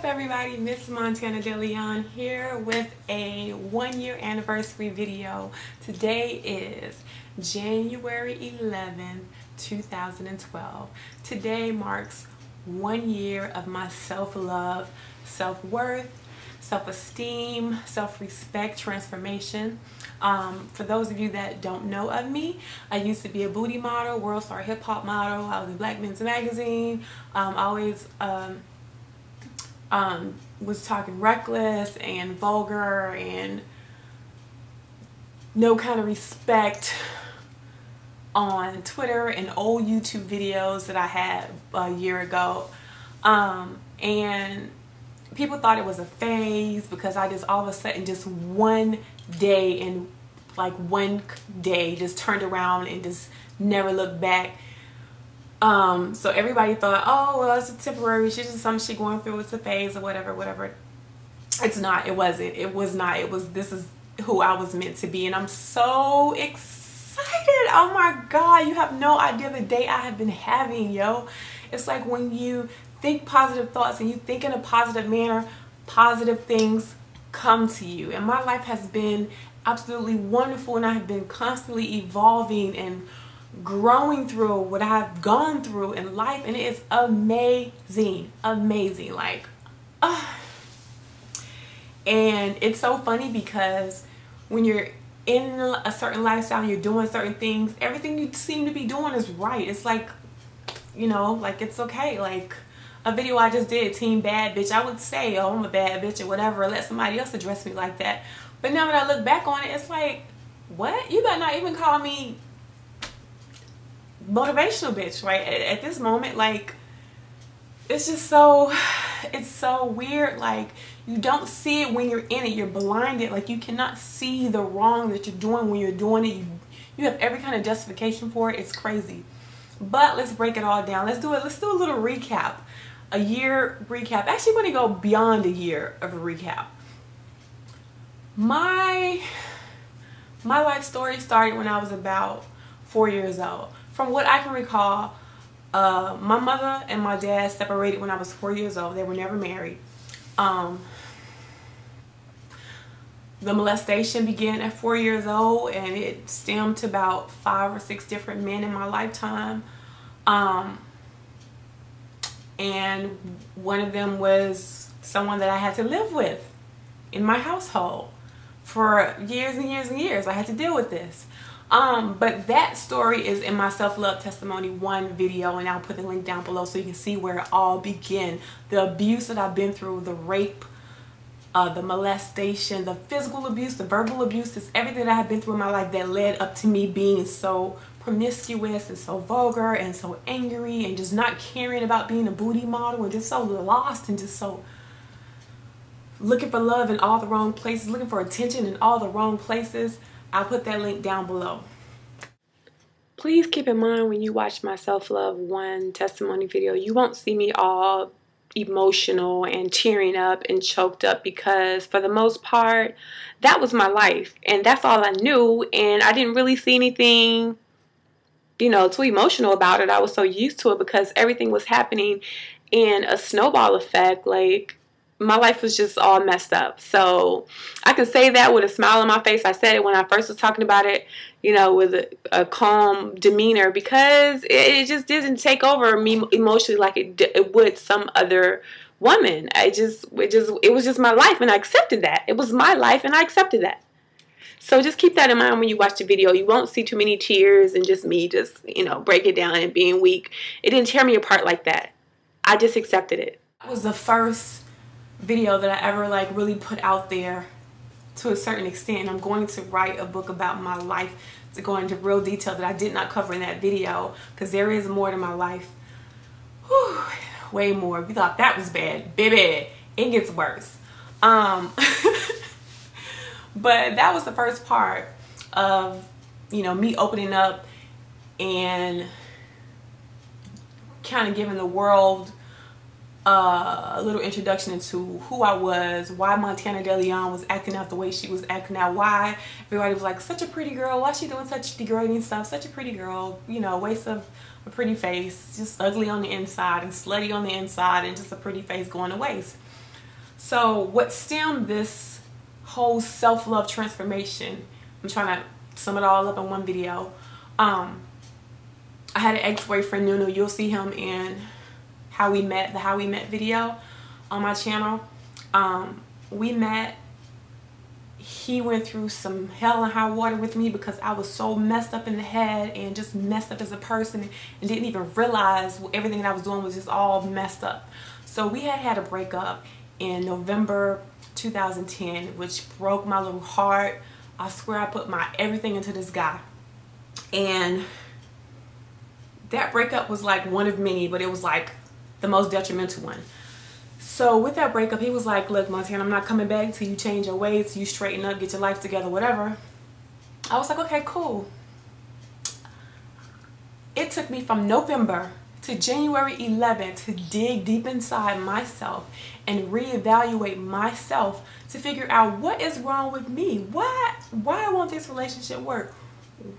up, everybody? Miss Montana DeLeon here with a 1-year anniversary video. Today is January 11th, 2012. Today marks 1 year of my self-love, self-worth, self-esteem, self-respect transformation. For those of you that don't know of me, I used to be a booty model, world star hip hop model. I was in Black Men's Magazine. Always was talking reckless and vulgar and no kind of respect on Twitter and old YouTube videos that I had a year ago. And people thought it was a phase because I just all of a sudden just one day just turned around and just never looked back. So everybody thought, oh, well, it's a temporary, she's just something she's going through, it's a phase or whatever. It's not, it wasn't, it was not, it was, this is who I was meant to be. And I'm so excited. Oh my God, you have no idea the day I have been having, yo. It's like when you think positive thoughts and you think in a positive manner, positive things come to you. And my life has been absolutely wonderful, and I have been constantly evolving and growing through what I've gone through in life, and it is amazing, like and it's so funny because when you're in a certain lifestyle, you're doing certain things, everything you seem to be doing is right. It's like, you know, like it's okay. Like a video I just did, Team Bad Bitch, I would say, oh, I'm a bad bitch or whatever, or let somebody else address me like that. But now when I look back on it, it's like, what? You better not even call me motivational bitch, right? At this moment, like, it's just so, it's so weird. Like, you don't see it when you're in it. You're blinded. Like, you cannot see the wrong that you're doing when you're doing it. You have every kind of justification for it. It's crazy. But let's break it all down. Let's do it. Let's do a little recap. A year recap. Actually, I'm going to go beyond a year of a recap. My life story started when I was about 4 years old. From what I can recall, my mother and my dad separated when I was 4 years old. They were never married. The molestation began at 4 years old, and it stemmed to about 5 or 6 different men in my lifetime. And one of them was someone that I had to live with in my household for years and years and years. I had to deal with this. But that story is in my self-love testimony 1 video, and I'll put the link down below so you can see where it all began. The abuse that I've been through, the rape, the molestation, the physical abuse, the verbal abuse, it's everything that I have been through in my life that led up to me being so promiscuous and so vulgar and so angry and just not caring about being a booty model and just so lost and just so looking for love in all the wrong places, looking for attention in all the wrong places. I'll put that link down below. Please keep in mind when you watch my self-love 1 testimony video, you won't see me all emotional and tearing up and choked up, because for the most part, that was my life and that's all I knew, and I didn't really see anything, you know, too emotional about it. I was so used to it because everything was happening in a snowball effect. Like, my life was just all messed up. So I can say that with a smile on my face. I said it when I first was talking about it, you know, with a calm demeanor, because it just didn't take over me emotionally like it would some other woman. It was just my life, and I accepted that. It was my life, and I accepted that. So just keep that in mind when you watch the video. You won't see too many tears and just me just, you know, breaking down and being weak. It didn't tear me apart like that. I just accepted it. It was the first video that I ever like really put out there to a certain extent, and I'm going to write a book about my life to go into real detail that I did not cover in that video, because there is more to my life. Whew, way more. If you thought that was bad, baby, it gets worse. But that was the first part of, you know, me opening up and kind of giving the world a little introduction into who I was, why Montana DeLeon was acting out the way she was acting out, why everybody was like, such a pretty girl, why she doing such degrading stuff, such a pretty girl, you know, waste of a pretty face, just ugly on the inside and slutty on the inside and just a pretty face going to waste. So what stemmed this whole self-love transformation, I'm trying to sum it all up in one video. I had an ex-boyfriend, Nunu. You'll see him in the How We Met video on my channel. We met. He went through some hell and high water with me because I was so messed up in the head and just messed up as a person and didn't even realize everything that I was doing was just all messed up. So we had a breakup in November 2010, which broke my little heart. I swear I put my everything into this guy. And that breakup was like one of many, but it was like the most detrimental one. So with that breakup, he was like, look, Montana, I'm not coming back till you change your ways, till you straighten up, get your life together, whatever. I was like, okay, cool. It took me from November to January 11th to dig deep inside myself and reevaluate myself to figure out what is wrong with me. Why won't this relationship work?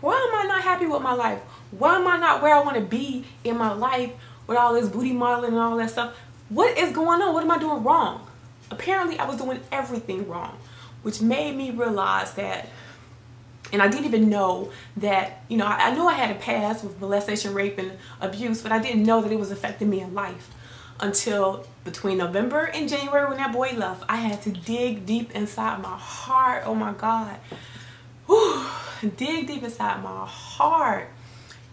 Why am I not happy with my life? Why am I not where I want to be in my life with all this booty modeling and all that stuff? What is going on? What am I doing wrong? Apparently I was doing everything wrong, which made me realize that, and I didn't even know that, you know, I knew I had a past with molestation, rape, and abuse, but I didn't know that it was affecting me in life until between November and January when that boy left. I had to dig deep inside my heart. Oh my God. Whew. Dig deep inside my heart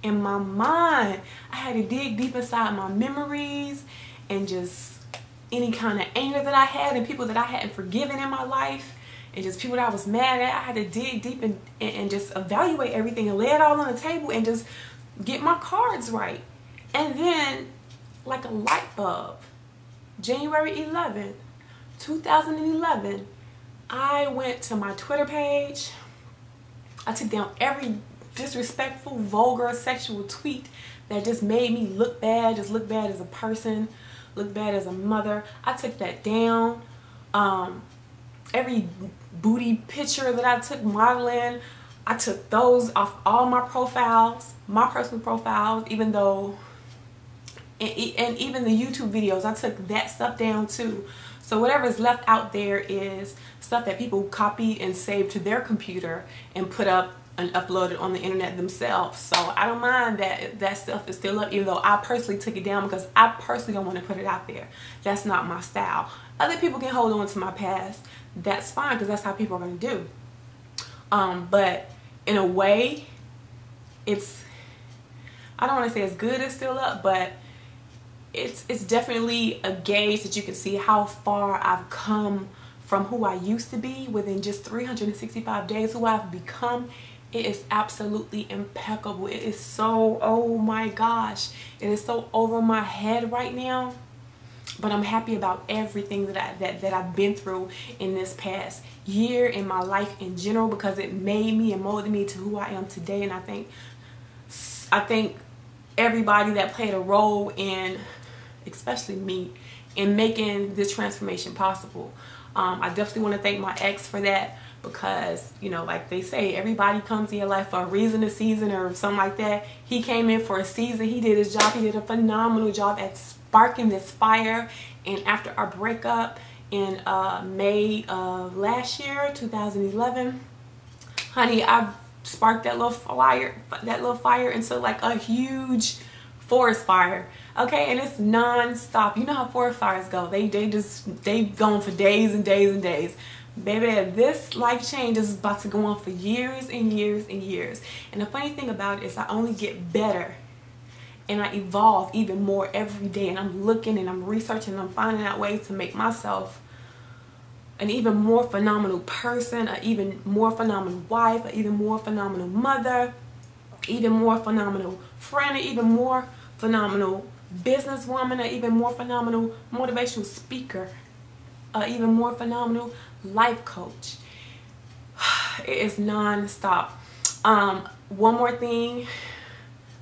and my mind. I had to dig deep inside my memories and just any kind of anger that I had and people that I hadn't forgiven in my life and just people that I was mad at. I had to dig deep and just evaluate everything and lay it all on the table and just get my cards right. And then, like a light bulb, January 11th, 2011, I went to my Twitter page. I took down every disrespectful, vulgar, sexual tweet that just made me look bad, just look bad as a person, look bad as a mother. I took that down. Every booty picture that I took modeling, I took those off all my profiles, my personal profiles, even though, and even the YouTube videos, I took that stuff down too. So whatever is left out there is stuff that people copied and saved to their computer and put up and uploaded on the internet themselves. So I don't mind that that stuff is still up, even though I personally took it down because I personally don't want to put it out there. That's not my style. Other people can hold on to my past. That's fine because that's how people are going to do. But in a way, it's, I don't want to say it's good it's still up, but it's definitely a gauge that you can see how far I've come from who I used to be within just 365 days, who I've become. It is absolutely impeccable. It is so, oh my gosh, it is so over my head right now. But I'm happy about everything that I've been through in this past year in my life in general, because it made me and molded me to who I am today. And I think everybody that played a role in, especially me, in making this transformation possible. I definitely want to thank my ex for that, because, you know, like they say, everybody comes in your life for a reason, a season, or something like that. He came in for a season. He did his job. He did a phenomenal job at sparking this fire. And after our breakup in May of last year, 2011, honey, I sparked that little fire into like a huge forest fire. Okay, and it's non-stop. You know how forest fires go. They go on for days and days and days. Baby, this life change is about to go on for years and years and years. And the funny thing about it is I only get better and I evolve even more every day. And I'm looking and I'm researching and I'm finding out ways to make myself an even more phenomenal person, an even more phenomenal wife, an even more phenomenal mother, even more phenomenal friend, an even more phenomenal businesswoman, an even more phenomenal motivational speaker, an even more phenomenal life coach. It is non-stop. One more thing,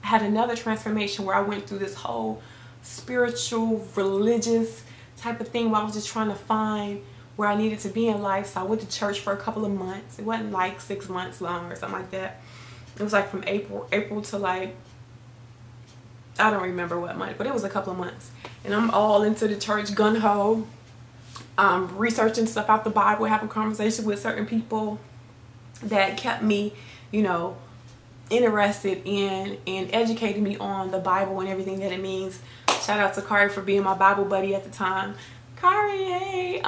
I had another transformation where I went through this whole spiritual, religious type of thing where I was just trying to find where I needed to be in life. So I went to church for a couple of months. It wasn't like 6 months long or something like that. It was like from April to like, I don't remember what month, but it was a couple of months. And I'm all into the church, gung-ho. researching stuff out the Bible, having conversations with certain people that kept me, you know, interested in and educating me on the Bible and everything that it means. Shout out to Kari for being my Bible buddy at the time. Kari, hey.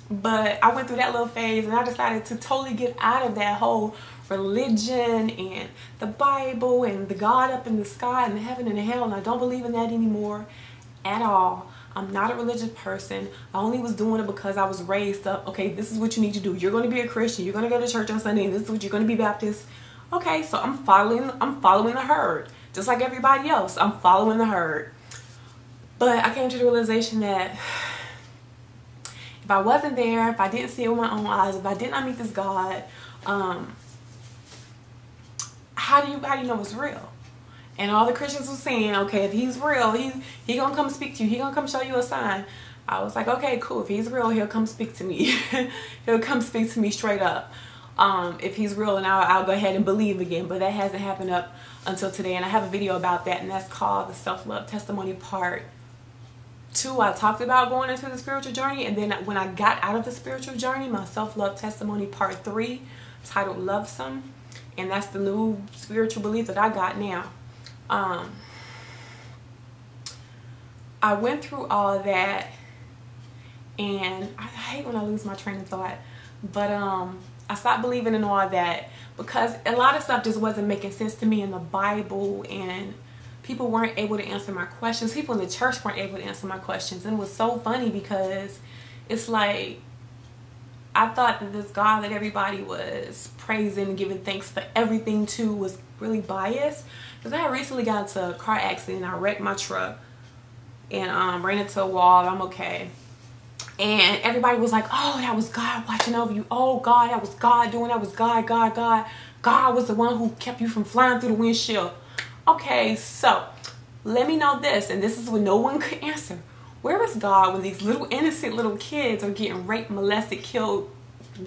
But I went through that little phase and I decided to totally get out of that whole religion and the Bible and the God up in the sky and the heaven and the hell, and I don't believe in that anymore at all. I'm not a religious person. I only was doing it because I was raised up. Okay, this is what you need to do. You're going to be a Christian. You're going to go to church on Sunday, and this is what you're going to be Baptist. Okay, so I'm following the herd, just like everybody else. I'm following the herd. But I came to the realization that if I wasn't there, if I didn't see it with my own eyes, if I did not meet this God, how do you know it's real? And all the Christians were saying, okay, if he's real, he gonna come speak to you. He gonna come show you a sign. I was like, okay, cool. If he's real, he'll come speak to me. He'll come speak to me straight up. If he's real, and I'll go ahead and believe again. But that hasn't happened up until today. And I have a video about that, and that's called the Self-Love Testimony Part 2. I talked about going into the spiritual journey, and then when I got out of the spiritual journey, my Self-Love Testimony Part 3, titled Love Some. And that's the new spiritual belief that I got now. I went through all that, and I hate when I lose my train of thought, but I stopped believing in all that because a lot of stuff just wasn't making sense to me in the Bible, and people weren't able to answer my questions. People in the church weren't able to answer my questions, and it was so funny because it's like I thought that this God that everybody was praising and giving thanks for everything to was really biased. Because I had recently got into a car accident. I wrecked my truck and ran into a wall. I'm okay. And everybody was like, oh, that was God watching over you. Oh, God, that was God doing that. Was God. God was the one who kept you from flying through the windshield. Okay, so let me know this. And this is what no one could answer. Where is God when these little innocent little kids are getting raped, molested, killed,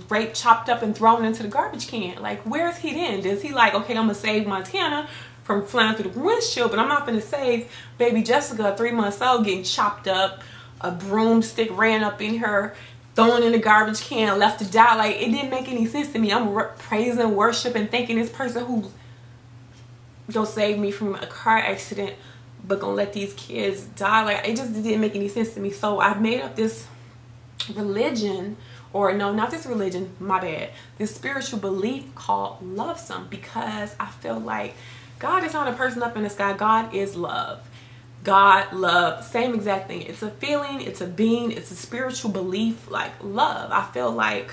raped, chopped up, and thrown into the garbage can? Like, where is he then? Is he like, okay, I'm going to save Montana from flying through the windshield, but I'm not going to save baby Jessica, 3 months old, getting chopped up, a broomstick ran up in her, thrown in the garbage can, left to die? Like, it didn't make any sense to me. I'm praising, worshiping, thanking this person who's gonna save me from a car accident, but gonna let these kids die. Like, it just didn't make any sense to me. So I made up this religion, or no, not this religion, my bad, this spiritual belief called Love Some, because I feel like God is not a person up in the sky. God is love. God, love, same exact thing. It's a feeling, it's a being, it's a spiritual belief, like love. I feel like,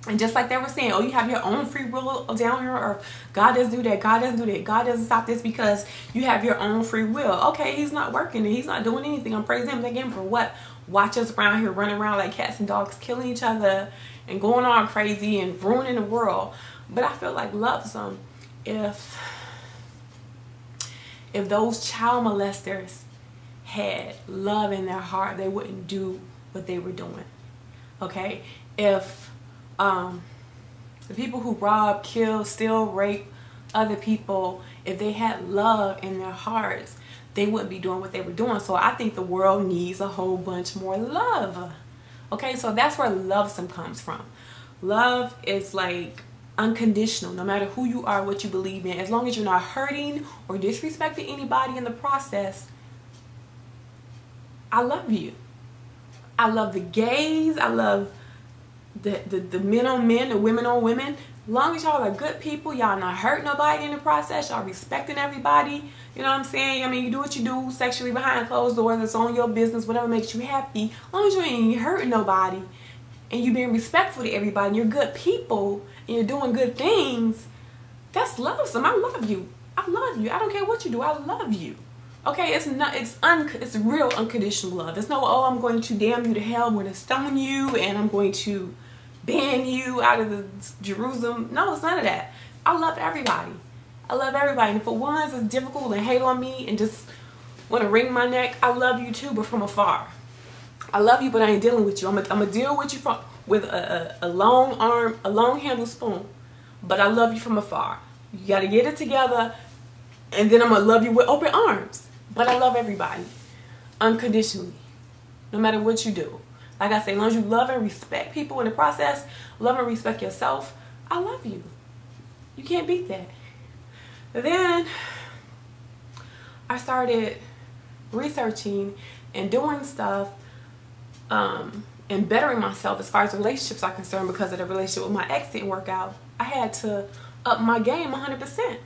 and just like they were saying, oh, you have your own free will down here, or God doesn't do that, God doesn't do that, God doesn't stop this because you have your own free will. Okay, he's not working and he's not doing anything. I'm praising him again for what? Watch us around here running around like cats and dogs, killing each other and going all crazy and ruining the world. But I feel like Love Some, if those child molesters had love in their heart, they wouldn't do what they were doing. Okay? If the people who rob, kill, steal, rape other people, if they had love in their hearts, they wouldn't be doing what they were doing. So I think the world needs a whole bunch more love. Okay? So that's where Love Some comes from. Love is like unconditional, no matter who you are, what you believe in, as long as you're not hurting or disrespecting anybody in the process. I love you. I love the gays. I love the men on men, the women on women. As long as y'all are good people, y'all not hurt nobody in the process, y'all respecting everybody, you know what I'm saying? I mean, you do what you do sexually behind closed doors, it's on your business, whatever makes you happy. As long as you ain't hurting nobody and you being respectful to everybody and you're good people and you're doing good things, that's Love Some. I love you. I love you. I don't care what you do. I love you. Okay, it's real unconditional love. It's no, oh, I'm going to damn you to hell, I'm going to stone you, and I'm going to ban you out of the Jerusalem. No, it's none of that. I love everybody. I love everybody. And for ones that's difficult and hate on me and just want to wring my neck, I love you too, but from afar. I love you, but I ain't dealing with you. I'm gonna deal with you with a long arm, a long handle spoon, but I love you from afar. You got to get it together, and then I'm gonna love you with open arms. But I love everybody unconditionally, no matter what you do. Like I say, as long as you love and respect people in the process, love and respect yourself, I love you. You can't beat that. Then I started researching and doing stuff and bettering myself as far as relationships are concerned, because of the relationship with my ex didn't work out. I had to up my game 100%.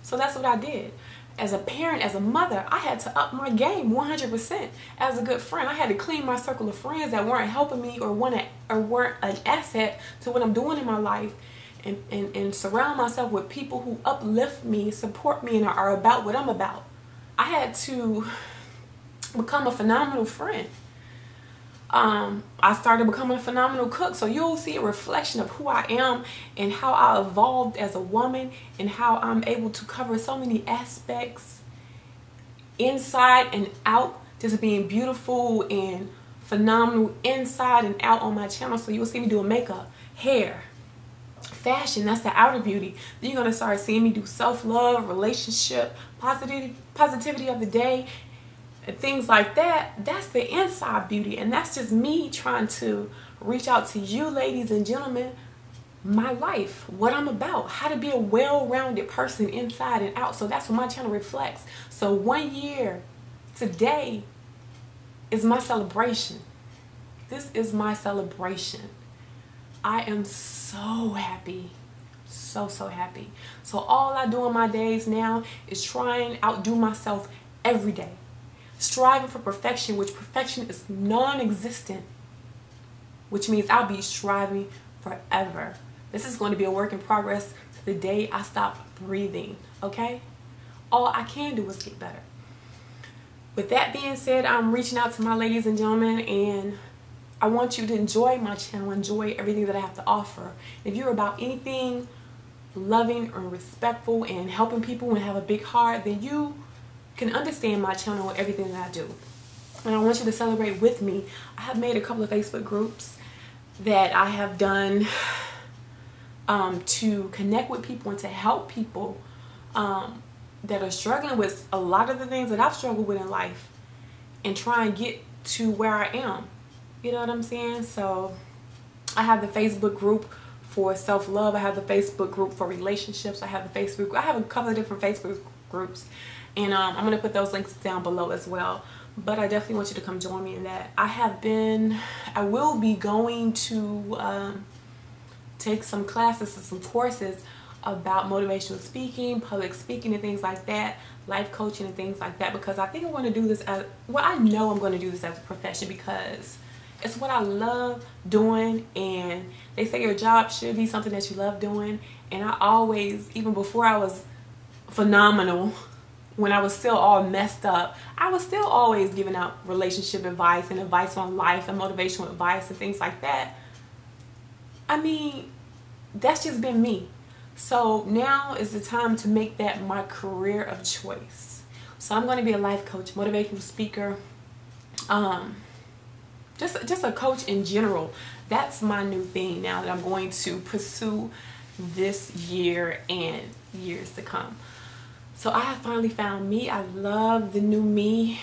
So that's what I did. As a parent, as a mother, I had to up my game 100%. As a good friend, I had to clean my circle of friends that weren't helping me or weren't an asset to what I'm doing in my life, and surround myself with people who uplift me, support me, and are about what I'm about. I had to become a phenomenal friend. I started becoming a phenomenal cook, so you'll see a reflection of who I am and how I evolved as a woman, and how I'm able to cover so many aspects inside and out, just being beautiful and phenomenal inside and out on my channel. So you'll see me doing makeup, hair, fashion, that's the outer beauty. Then you're going to start seeing me do self-love, relationship, positivity of the day, and things like that. That's the inside beauty, and that's just me trying to reach out to you, ladies and gentlemen, my life, what I'm about, how to be a well-rounded person inside and out. So that's what my channel reflects. So 1 year today is my celebration. This is my celebration. I am so happy, so happy. So all I do in my days now is try and outdo myself every day, striving for perfection, which perfection is non-existent, which means I'll be striving forever. This is going to be a work in progress to the day I stop breathing, okay? All I can do is get better. With that being said, I'm reaching out to my ladies and gentlemen, and I want you to enjoy my channel, enjoy everything that I have to offer. If you're about anything loving or respectful and helping people and have a big heart, then you can understand my channel and everything that I do. And I want you to celebrate with me. I have made a couple of Facebook groups that I have done to connect with people and to help people that are struggling with a lot of the things that I've struggled with in life, and try and get to where I am. You know what I'm saying? So I have the Facebook group for self-love. I have the Facebook group for relationships. I have a couple of different Facebook groups, and I'm going to put those links down below as well. But I definitely want you to come join me in that. I will be going to take some classes and some courses about motivational speaking, public speaking, and things like that, life coaching and things like that, because I think I'm going to do this I know I'm going to do this as a profession, because it's what I love doing, and they say your job should be something that you love doing. And I always, even before I was phenomenal, when I was still all messed up, I was still always giving out relationship advice and advice on life and motivational advice and things like that. I mean, that's just been me. So now is the time to make that my career of choice. So I'm going to be a life coach, motivational speaker, just a coach in general. That's my new thing now that I'm going to pursue this year and years to come. So I have finally found me. I love the new me.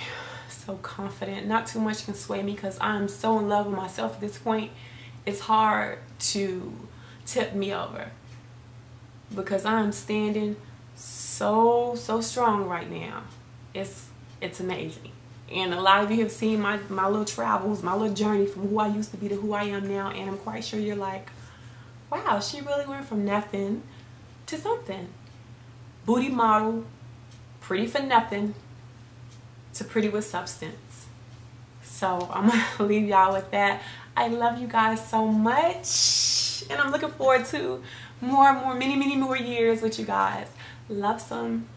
So confident. Not too much can sway me, because I'm so in love with myself at this point. It's hard to tip me over, because I'm standing so strong right now. It's amazing. And a lot of you have seen my little travels, my little journey from who I used to be to who I am now, and I'm quite sure you're like, wow, she really went from nothing to something. Booty model, pretty for nothing, to pretty with substance. So I'm gonna leave y'all with that. I love you guys so much, and I'm looking forward to many more years with you guys. Love some.